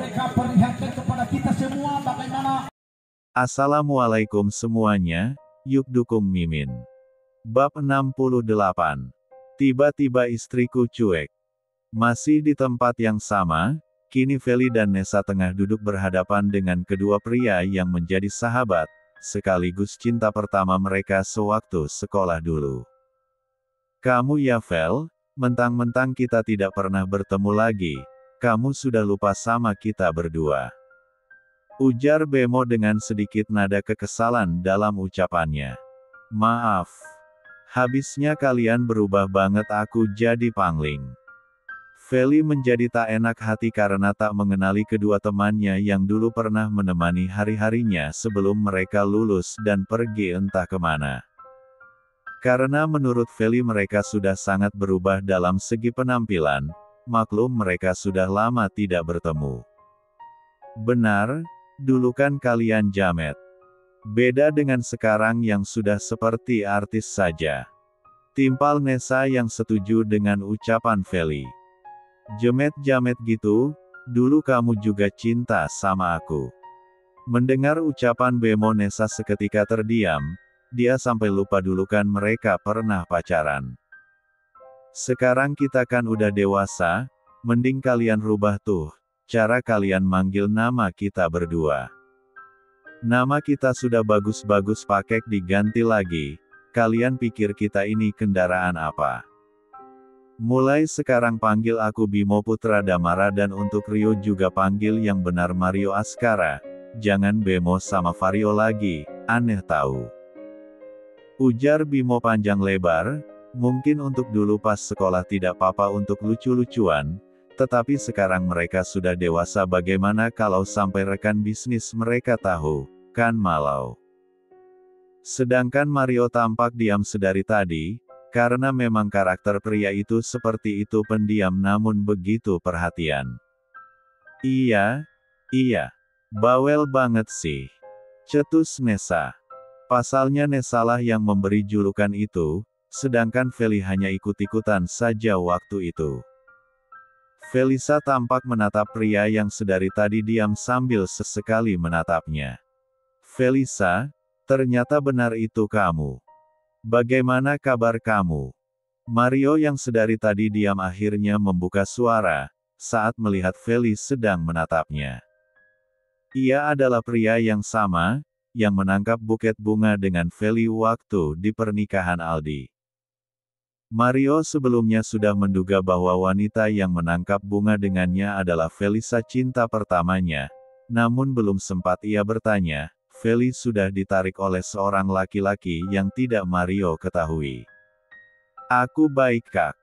mereka perlihatkan kepada kita semua bagaimana. Assalamualaikum semuanya, yuk dukung Mimin. Bab 68. Tiba-tiba istriku cuek. Masih di tempat yang sama, kini Feli dan Nessa tengah duduk berhadapan dengan kedua pria yang menjadi sahabat, sekaligus cinta pertama mereka sewaktu sekolah dulu. Kamu ya Fel, mentang-mentang kita tidak pernah bertemu lagi, kamu sudah lupa sama kita berdua. Ujar Bemo dengan sedikit nada kekesalan dalam ucapannya. Maaf. Habisnya kalian berubah banget, aku jadi pangling. Feli menjadi tak enak hati karena tak mengenali kedua temannya yang dulu pernah menemani hari-harinya sebelum mereka lulus dan pergi entah kemana. Karena menurut Feli mereka sudah sangat berubah dalam segi penampilan, maklum mereka sudah lama tidak bertemu. Benar, dulu kan kalian jamet. Beda dengan sekarang yang sudah seperti artis saja. Timpal Nessa yang setuju dengan ucapan Feli. Jemet-jamet gitu, dulu kamu juga cinta sama aku. Mendengar ucapan Bemo Nessa seketika terdiam, dia sampai lupa dulu kan mereka pernah pacaran. Sekarang kita kan udah dewasa, mending kalian rubah tuh cara kalian manggil nama kita berdua. Nama kita sudah bagus-bagus pakai diganti lagi, kalian pikir kita ini kendaraan apa? Mulai sekarang panggil aku Bimo Putra Damara dan untuk Rio juga panggil yang benar Mario Askara, jangan Bemo sama Vario lagi, aneh tahu. Ujar Bimo panjang lebar, mungkin untuk dulu pas sekolah tidak apa-apa untuk lucu-lucuan, tetapi sekarang mereka sudah dewasa, bagaimana kalau sampai rekan bisnis mereka tahu, kan malau. Sedangkan Mario tampak diam sedari tadi, karena memang karakter pria itu seperti itu, pendiam namun begitu perhatian. Iya, bawel banget sih. Cetus Nessa. Pasalnya Nessalah yang memberi julukan itu, sedangkan Feli hanya ikut-ikutan saja waktu itu. Felisa tampak menatap pria yang sedari tadi diam sambil sesekali menatapnya. Felisa, ternyata benar itu kamu. Bagaimana kabar kamu? Mario yang sedari tadi diam akhirnya membuka suara, saat melihat Feli sedang menatapnya. Ia adalah pria yang sama, yang menangkap buket bunga dengan Feli waktu di pernikahan Aldi. Mario sebelumnya sudah menduga bahwa wanita yang menangkap bunga dengannya adalah Felisa cinta pertamanya, namun belum sempat ia bertanya, Feli sudah ditarik oleh seorang laki-laki yang tidak Mario ketahui. Aku baik Kak.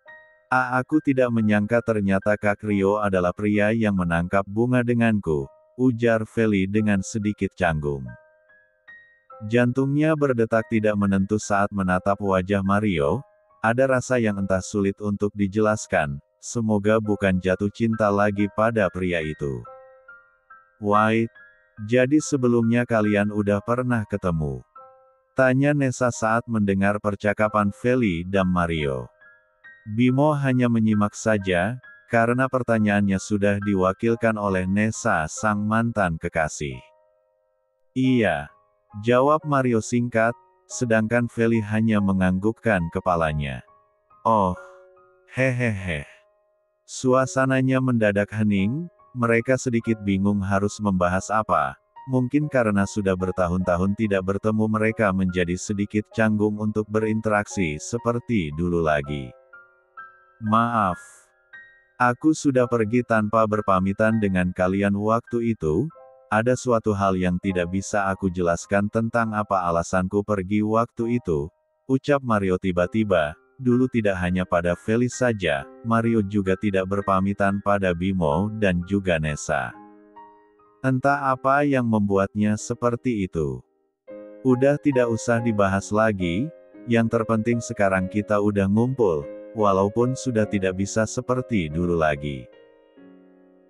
Aku tidak menyangka ternyata Kak Rio adalah pria yang menangkap bunga denganku, ujar Feli dengan sedikit canggung. Jantungnya berdetak tidak menentu saat menatap wajah Mario. Ada rasa yang entah sulit untuk dijelaskan, semoga bukan jatuh cinta lagi pada pria itu. Wait, jadi sebelumnya kalian udah pernah ketemu? Tanya Nessa saat mendengar percakapan Feli dan Mario. Bimo hanya menyimak saja, karena pertanyaannya sudah diwakilkan oleh Nessa sang mantan kekasih. Iya, jawab Mario singkat, sedangkan Feli hanya menganggukkan kepalanya. Oh, hehehe. Suasananya mendadak hening, mereka sedikit bingung harus membahas apa. Mungkin karena sudah bertahun-tahun tidak bertemu mereka menjadi sedikit canggung untuk berinteraksi seperti dulu lagi. Maaf. Aku sudah pergi tanpa berpamitan dengan kalian waktu itu. Ada suatu hal yang tidak bisa aku jelaskan tentang apa alasanku pergi waktu itu, ucap Mario tiba-tiba. Dulu tidak hanya pada Feli saja, Mario juga tidak berpamitan pada Bimo dan juga Nessa. Entah apa yang membuatnya seperti itu. Udah tidak usah dibahas lagi, yang terpenting sekarang kita udah ngumpul, walaupun sudah tidak bisa seperti dulu lagi.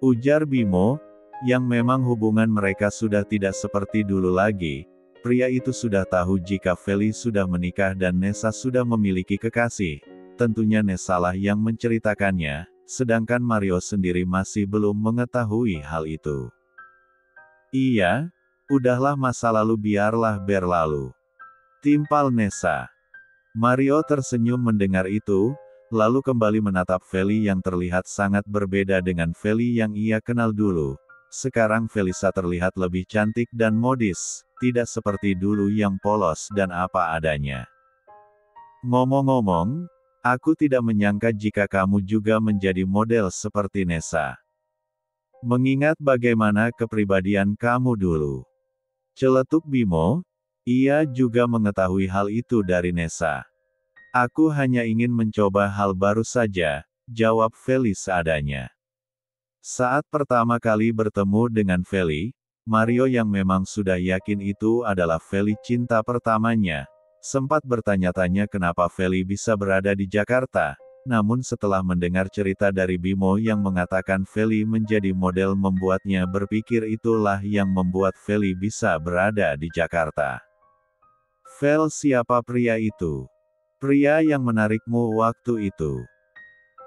Ujar Bimo, yang memang hubungan mereka sudah tidak seperti dulu lagi. Pria itu sudah tahu jika Feli sudah menikah dan Nessa sudah memiliki kekasih. Tentunya Nessalah yang menceritakannya, sedangkan Mario sendiri masih belum mengetahui hal itu. Iya, udahlah masa lalu biarlah berlalu. Timpal Nessa. Mario tersenyum mendengar itu, lalu kembali menatap Feli yang terlihat sangat berbeda dengan Feli yang ia kenal dulu. Sekarang Felisa terlihat lebih cantik dan modis, tidak seperti dulu yang polos dan apa adanya. Ngomong-ngomong, aku tidak menyangka jika kamu juga menjadi model seperti Nessa. Mengingat bagaimana kepribadian kamu dulu. Celetuk Bimo, ia juga mengetahui hal itu dari Nessa. Aku hanya ingin mencoba hal baru saja, jawab Feli seadanya. Saat pertama kali bertemu dengan Feli, Mario yang memang sudah yakin itu adalah Feli cinta pertamanya, sempat bertanya-tanya kenapa Feli bisa berada di Jakarta. Namun setelah mendengar cerita dari Bimo yang mengatakan Feli menjadi model membuatnya berpikir itulah yang membuat Feli bisa berada di Jakarta. Fel, siapa pria itu? Pria yang menarikmu waktu itu?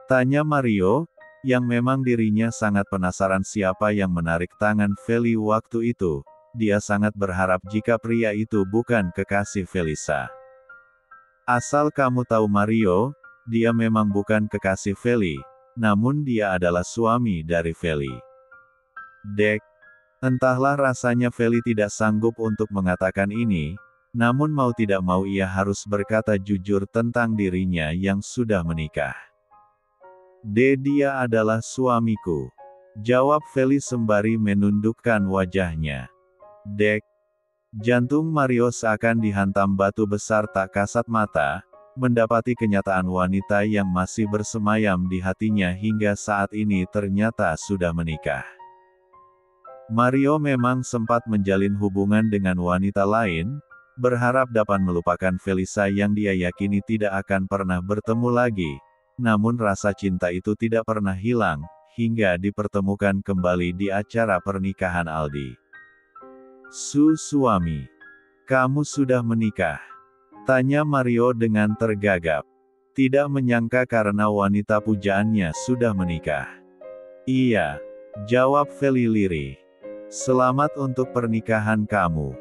Tanya Mario, yang memang dirinya sangat penasaran siapa yang menarik tangan Feli waktu itu. Dia sangat berharap jika pria itu bukan kekasih Felisa. Asal kamu tahu Mario, dia memang bukan kekasih Feli, namun dia adalah suami dari Feli. Dek, entahlah rasanya Feli tidak sanggup untuk mengatakan ini, namun mau tidak mau ia harus berkata jujur tentang dirinya yang sudah menikah. Dia adalah suamiku, jawab Feli sembari menundukkan wajahnya. Dek, jantung Mario seakan dihantam batu besar tak kasat mata, mendapati kenyataan wanita yang masih bersemayam di hatinya hingga saat ini ternyata sudah menikah. Mario memang sempat menjalin hubungan dengan wanita lain, berharap dapat melupakan Felisa yang dia yakini tidak akan pernah bertemu lagi, namun rasa cinta itu tidak pernah hilang, hingga dipertemukan kembali di acara pernikahan Aldi. Suami, kamu sudah menikah? Tanya Mario dengan tergagap. Tidak menyangka karena wanita pujaannya sudah menikah. Iya, jawab Feli lirih. Selamat untuk pernikahan kamu,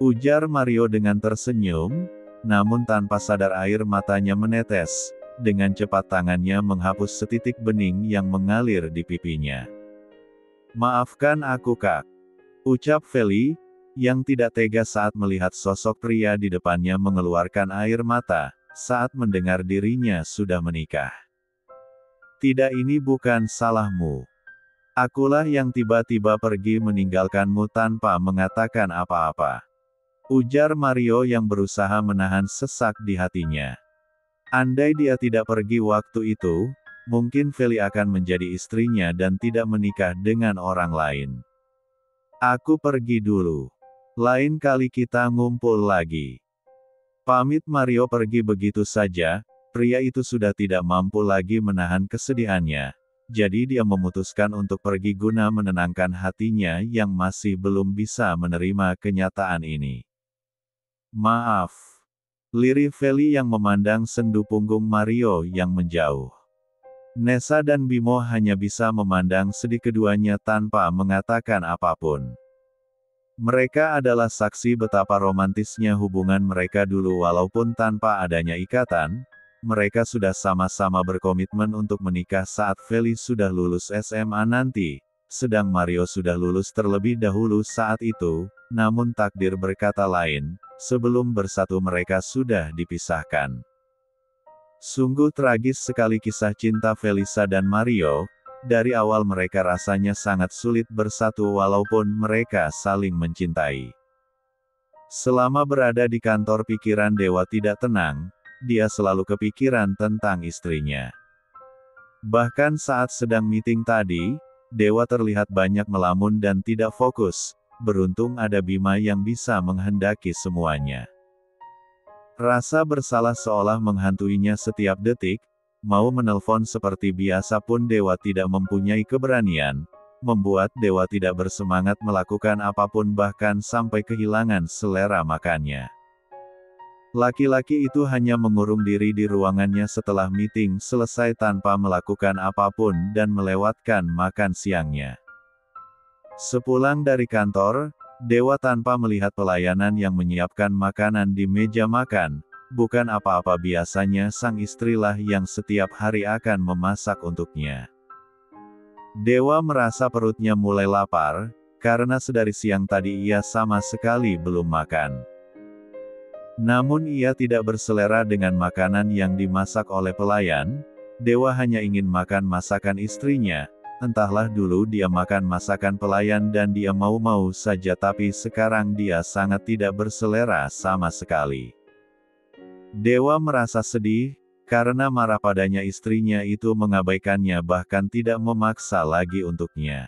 ujar Mario dengan tersenyum, namun tanpa sadar air matanya menetes, dengan cepat tangannya menghapus setitik bening yang mengalir di pipinya. Maafkan aku Kak, ucap Feli, yang tidak tega saat melihat sosok pria di depannya mengeluarkan air mata, saat mendengar dirinya sudah menikah. Tidak, ini bukan salahmu. Akulah yang tiba-tiba pergi meninggalkanmu tanpa mengatakan apa-apa, ujar Mario yang berusaha menahan sesak di hatinya. Andai dia tidak pergi waktu itu, mungkin Feli akan menjadi istrinya dan tidak menikah dengan orang lain. Aku pergi dulu. Lain kali kita ngumpul lagi. Pamit Mario pergi begitu saja, pria itu sudah tidak mampu lagi menahan kesedihannya, jadi dia memutuskan untuk pergi guna menenangkan hatinya yang masih belum bisa menerima kenyataan ini. Maaf, lirih Feli yang memandang sendu punggung Mario yang menjauh. Nessa dan Bimo hanya bisa memandang sedih keduanya tanpa mengatakan apapun. Mereka adalah saksi betapa romantisnya hubungan mereka dulu walaupun tanpa adanya ikatan, mereka sudah sama-sama berkomitmen untuk menikah saat Feli sudah lulus SMA nanti, sedang Mario sudah lulus terlebih dahulu saat itu, namun takdir berkata lain, sebelum bersatu mereka sudah dipisahkan. Sungguh tragis sekali kisah cinta Felisa dan Mario. Dari awal mereka rasanya sangat sulit bersatu walaupun mereka saling mencintai. Selama berada di kantor pikiran Dewa tidak tenang, dia selalu kepikiran tentang istrinya. Bahkan saat sedang meeting tadi, Dewa terlihat banyak melamun dan tidak fokus, beruntung ada Bima yang bisa menghendaki semuanya. Rasa bersalah seolah menghantuinya setiap detik. Mau menelpon seperti biasa pun Dewa tidak mempunyai keberanian, membuat Dewa tidak bersemangat melakukan apapun bahkan sampai kehilangan selera makannya. Laki-laki itu hanya mengurung diri di ruangannya setelah meeting selesai tanpa melakukan apapun dan melewatkan makan siangnya. Sepulang dari kantor, Dewa tanpa melihat pelayanan yang menyiapkan makanan di meja makan, bukan apa-apa biasanya sang istrilah yang setiap hari akan memasak untuknya. Dewa merasa perutnya mulai lapar, karena sedari siang tadi ia sama sekali belum makan. Namun ia tidak berselera dengan makanan yang dimasak oleh pelayan. Dewa hanya ingin makan masakan istrinya. Entahlah dulu dia makan masakan pelayan dan dia mau-mau saja, tapi sekarang dia sangat tidak berselera sama sekali. Dewa merasa sedih, karena marah padanya istrinya itu mengabaikannya bahkan tidak memaksa lagi untuknya.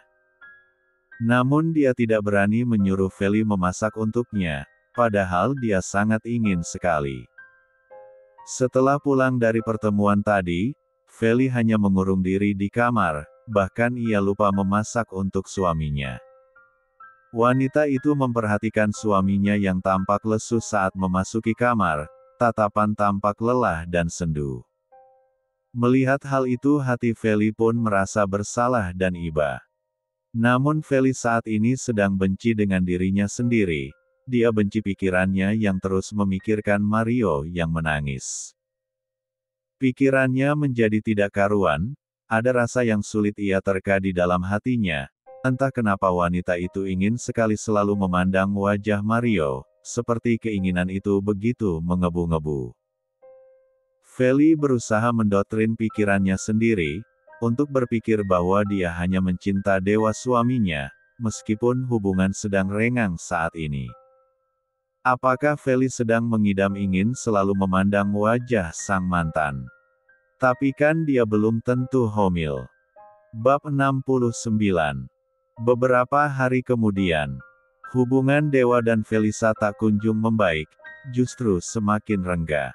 Namun dia tidak berani menyuruh Feli memasak untuknya. Padahal dia sangat ingin sekali. Setelah pulang dari pertemuan tadi, Feli hanya mengurung diri di kamar, bahkan ia lupa memasak untuk suaminya. Wanita itu memperhatikan suaminya yang tampak lesu saat memasuki kamar, tatapan tampak lelah dan sendu. Melihat hal itu hati Feli pun merasa bersalah dan iba. Namun Feli saat ini sedang benci dengan dirinya sendiri. Dia benci pikirannya yang terus memikirkan Mario yang menangis. Pikirannya menjadi tidak karuan, ada rasa yang sulit ia terka di dalam hatinya. Entah kenapa wanita itu ingin sekali selalu memandang wajah Mario, seperti keinginan itu begitu mengebu-ngebu. Feli berusaha mendoktrin pikirannya sendiri, untuk berpikir bahwa dia hanya mencinta Dewa suaminya, meskipun hubungan sedang renggang saat ini. Apakah Feli sedang mengidam ingin selalu memandang wajah sang mantan? Tapi kan dia belum tentu hamil. Bab 69. Beberapa hari kemudian, hubungan Dewa dan Felisa tak kunjung membaik, justru semakin renggang.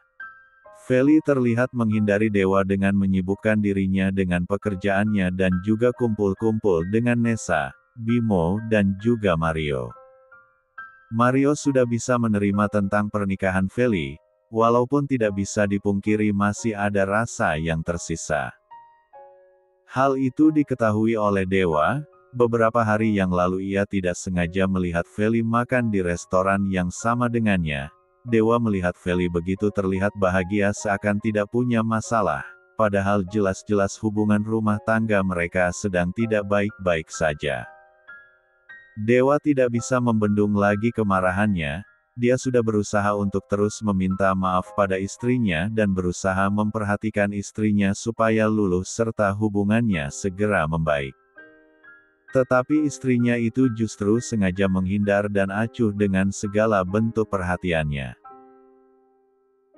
Feli terlihat menghindari Dewa dengan menyibukkan dirinya dengan pekerjaannya dan juga kumpul-kumpul dengan Nessa, Bimo dan juga Mario. Mario sudah bisa menerima tentang pernikahan Feli, walaupun tidak bisa dipungkiri masih ada rasa yang tersisa. Hal itu diketahui oleh Dewa. Beberapa hari yang lalu ia tidak sengaja melihat Feli makan di restoran yang sama dengannya. Dewa melihat Feli begitu terlihat bahagia seakan tidak punya masalah, padahal jelas-jelas hubungan rumah tangga mereka sedang tidak baik-baik saja. Dewa tidak bisa membendung lagi kemarahannya. Dia sudah berusaha untuk terus meminta maaf pada istrinya dan berusaha memperhatikan istrinya supaya luluh serta hubungannya segera membaik. Tetapi istrinya itu justru sengaja menghindar dan acuh dengan segala bentuk perhatiannya.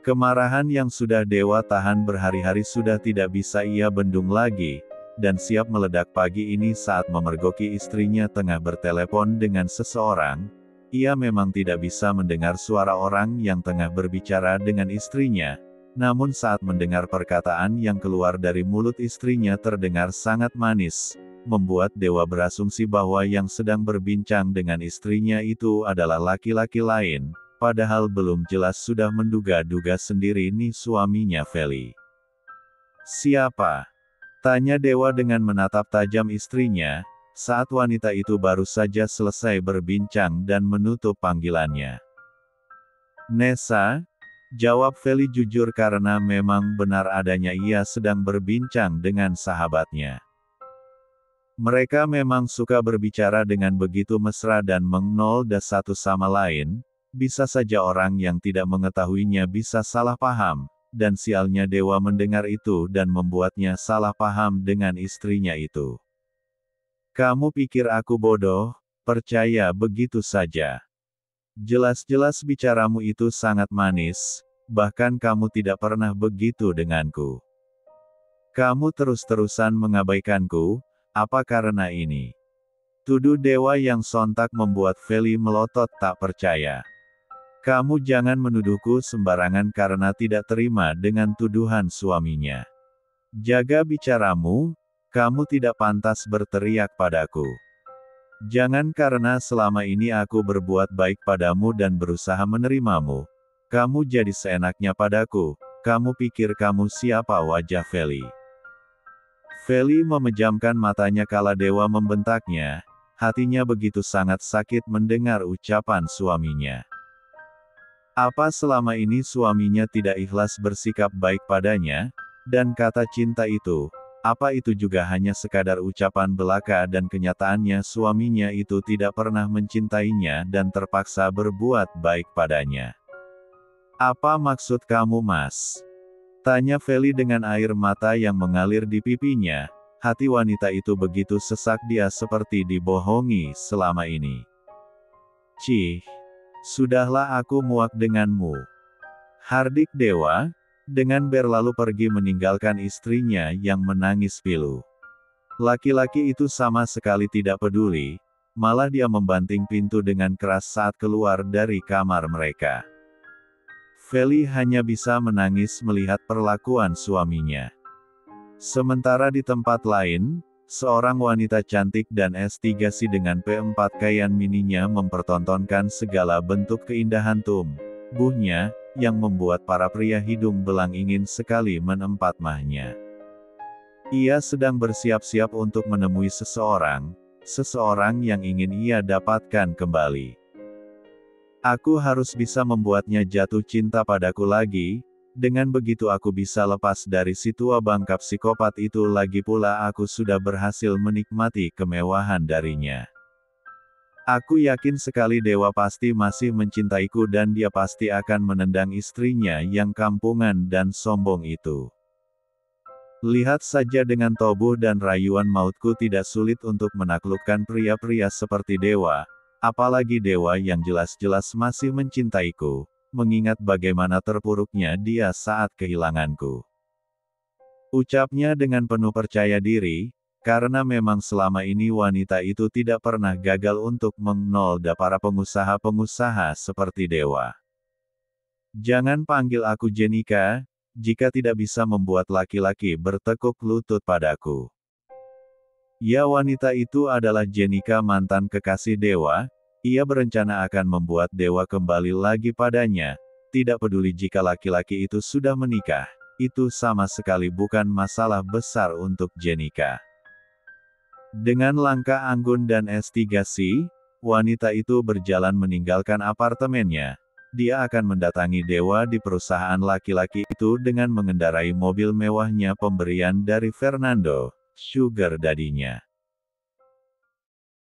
Kemarahan yang sudah Dewa tahan berhari-hari sudah tidak bisa ia bendung lagi, dan siap meledak pagi ini saat memergoki istrinya tengah bertelepon dengan seseorang. Ia memang tidak bisa mendengar suara orang yang tengah berbicara dengan istrinya, namun saat mendengar perkataan yang keluar dari mulut istrinya terdengar sangat manis, membuat Dewa berasumsi bahwa yang sedang berbincang dengan istrinya itu adalah laki-laki lain, padahal belum jelas sudah menduga-duga sendiri nih suaminya Feli. "Siapa?" tanya Dewa dengan menatap tajam istrinya, saat wanita itu baru saja selesai berbincang dan menutup panggilannya. "Nessa," jawab Feli jujur karena memang benar adanya ia sedang berbincang dengan sahabatnya. Mereka memang suka berbicara dengan begitu mesra dan mengnolda satu sama lain, bisa saja orang yang tidak mengetahuinya bisa salah paham. Dan sialnya Dewa mendengar itu dan membuatnya salah paham dengan istrinya itu. "Kamu pikir aku bodoh? Percaya begitu saja. Jelas-jelas bicaramu itu sangat manis, bahkan kamu tidak pernah begitu denganku. Kamu terus-terusan mengabaikanku, apa karena ini?" Tuduh Dewa yang sontak membuat Feli melotot tak percaya. "Kamu jangan menuduhku sembarangan," karena tidak terima dengan tuduhan suaminya. "Jaga bicaramu, kamu tidak pantas berteriak padaku. Jangan karena selama ini aku berbuat baik padamu dan berusaha menerimamu. Kamu jadi seenaknya padaku, kamu pikir kamu siapa?" wajah Feli. Feli memejamkan matanya kala Dewa membentaknya, hatinya begitu sangat sakit mendengar ucapan suaminya. Apa selama ini suaminya tidak ikhlas bersikap baik padanya, dan kata cinta itu, apa itu juga hanya sekadar ucapan belaka dan kenyataannya suaminya itu tidak pernah mencintainya dan terpaksa berbuat baik padanya. "Apa maksud kamu, Mas?" tanya Feli dengan air mata yang mengalir di pipinya. Hati wanita itu begitu sesak, dia seperti dibohongi selama ini. "Cih, sudahlah, aku muak denganmu," hardik Dewa, dengan berlalu pergi meninggalkan istrinya yang menangis pilu. Laki-laki itu sama sekali tidak peduli, malah dia membanting pintu dengan keras saat keluar dari kamar mereka. Feli hanya bisa menangis melihat perlakuan suaminya. Sementara di tempat lain, seorang wanita cantik dan S3 dengan P4 Cayenne mininya mempertontonkan segala bentuk keindahan tubuhnya, yang membuat para pria hidung belang ingin sekali menempatmahnya. Ia sedang bersiap-siap untuk menemui seseorang yang ingin ia dapatkan kembali. "Aku harus bisa membuatnya jatuh cinta padaku lagi, dengan begitu aku bisa lepas dari si tua bangka psikopat itu, lagi pula aku sudah berhasil menikmati kemewahan darinya. Aku yakin sekali Dewa pasti masih mencintaiku dan dia pasti akan menendang istrinya yang kampungan dan sombong itu. Lihat saja, dengan tobuh dan rayuan mautku tidak sulit untuk menaklukkan pria-pria seperti Dewa, apalagi Dewa yang jelas-jelas masih mencintaiku, mengingat bagaimana terpuruknya dia saat kehilanganku." Ucapnya dengan penuh percaya diri, karena memang selama ini wanita itu tidak pernah gagal untuk menolda para pengusaha-pengusaha seperti Dewa. "Jangan panggil aku Jenika, jika tidak bisa membuat laki-laki bertekuk lutut padaku." Ya, wanita itu adalah Jenika, mantan kekasih Dewa. Ia berencana akan membuat Dewa kembali lagi padanya, tidak peduli jika laki-laki itu sudah menikah. Itu sama sekali bukan masalah besar untuk Jenika. Dengan langkah anggun dan S3, wanita itu berjalan meninggalkan apartemennya. Dia akan mendatangi Dewa di perusahaan laki-laki itu dengan mengendarai mobil mewahnya pemberian dari Fernando, sugar daddy-nya.